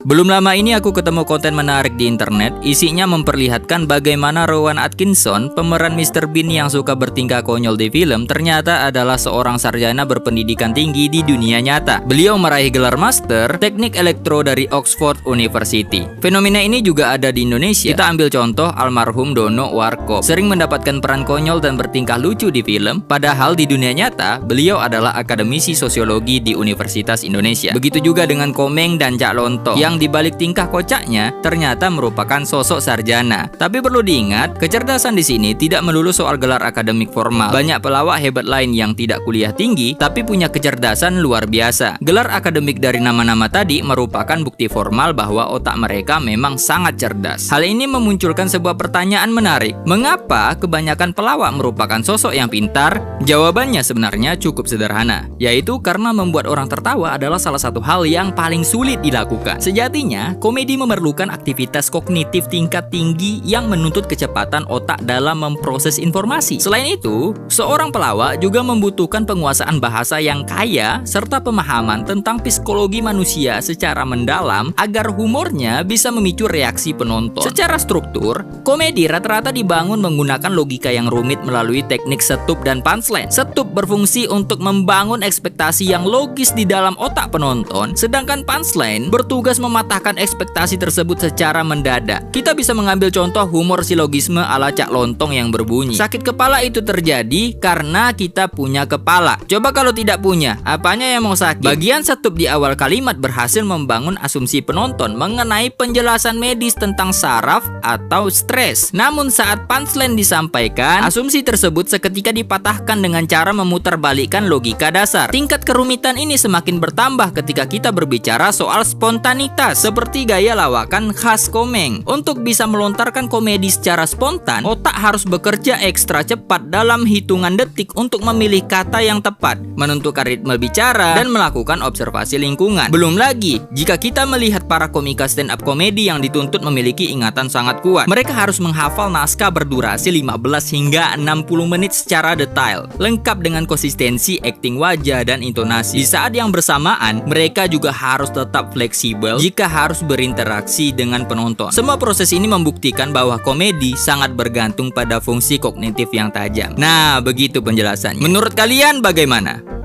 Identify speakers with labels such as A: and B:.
A: Belum lama ini aku ketemu konten menarik di internet. Isinya memperlihatkan bagaimana Rowan Atkinson, pemeran Mr. Bean yang suka bertingkah konyol di film, ternyata adalah seorang sarjana berpendidikan tinggi di dunia nyata. Beliau meraih gelar Master Teknik Elektro dari Oxford University. Fenomena ini juga ada di Indonesia. Kita ambil contoh almarhum Dono Warkop. Sering mendapatkan peran konyol dan bertingkah lucu di film, padahal di dunia nyata, beliau adalah akademisi sosiologi di Universitas Indonesia. Begitu juga dengan Komeng dan Cak Lontong, yang dibalik tingkah kocaknya ternyata merupakan sosok sarjana. Tapi perlu diingat, kecerdasan di sini tidak melulu soal gelar akademik formal. Banyak pelawak hebat lain yang tidak kuliah tinggi tapi punya kecerdasan luar biasa. Gelar akademik dari nama-nama tadi merupakan bukti formal bahwa otak mereka memang sangat cerdas. Hal ini memunculkan sebuah pertanyaan menarik. Mengapa kebanyakan pelawak merupakan sosok yang pintar? Jawabannya sebenarnya cukup sederhana, yaitu karena membuat orang tertawa adalah salah satu hal yang paling sulit dilakukan. Sejatinya, komedi memerlukan aktivitas kognitif tingkat tinggi yang menuntut kecepatan otak dalam memproses informasi. Selain itu, seorang pelawak juga membutuhkan penguasaan bahasa yang kaya serta pemahaman tentang psikologi manusia secara mendalam agar humornya bisa memicu reaksi penonton. Secara struktur, komedi rata-rata dibangun menggunakan logika yang rumit melalui teknik setup dan punchline. Setup berfungsi untuk membangun ekspektasi yang logis di dalam otak penonton, sedangkan punchline bertugas mematahkan ekspektasi tersebut secara mendadak. Kita bisa mengambil contoh humor silogisme ala Cak Lontong yang berbunyi, sakit kepala itu terjadi karena kita punya kepala. Coba kalau tidak punya, apanya yang mau sakit? Bagian setup di awal kalimat berhasil membangun asumsi penonton mengenai penjelasan medis tentang saraf atau stres. Namun saat punchline disampaikan, asumsi tersebut seketika dipatahkan dengan cara memutarbalikkan logika dasar. Tingkat kerumitan ini semakin bertambah ketika kita berbicara soal spontanitas, seperti gaya lawakan khas Komeng. Untuk bisa melontarkan komedi secara spontan, otak harus bekerja ekstra cepat dalam hitungan detik untuk memilih kata yang tepat, menentukan ritme bicara, dan melakukan observasi lingkungan. Belum lagi, jika kita melihat para komika stand up komedi yang dituntut memiliki ingatan sangat kuat. Mereka harus menghafal naskah berdurasi 15 hingga 60 menit secara detail, lengkap dengan konsistensi akting wajah dan intonasi. Di saat yang bersamaan, mereka juga harus tetap fleksibel jika harus berinteraksi dengan penonton. Semua proses ini membuktikan bahwa komedi sangat bergantung pada fungsi kognitif yang tajam. Nah, begitu penjelasannya. Menurut kalian bagaimana?